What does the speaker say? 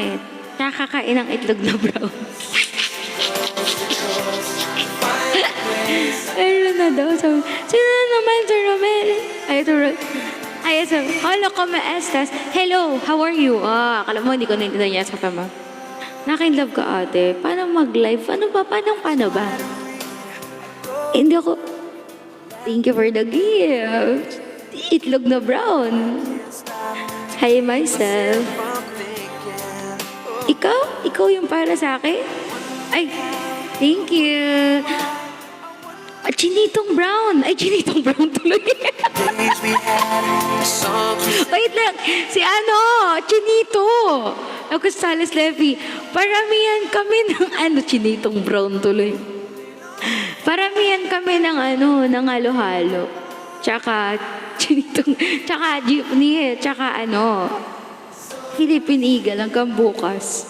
Bakit? Nakakain ng itlog na brown. Pero na daw, sabi, sino na naman, Sir Romel? Ay, sabi, hola, como estas? Hello, how are you? Akala mo, hindi ko naintindihan niya sa pama. Nakin-love ka, ate. Paano mag-live? Paano ba? Paano ba? Hindi ako, thank you for the gift. Itlog na brown. Hi, myself. Ikaw? Ikaw yung para sa akin? Ay, thank you. Chinitong brown. Ay, chinitong brown tuloy. Wait lang. Si Chinito. Ako Sales Levy. Paramihan kami ng chinitong brown tuloy. Paramihan kami ng ng halo-halo. Tsaka, chinitong, tsaka jeepney, tsaka Philippine Eagle hanggang bukas.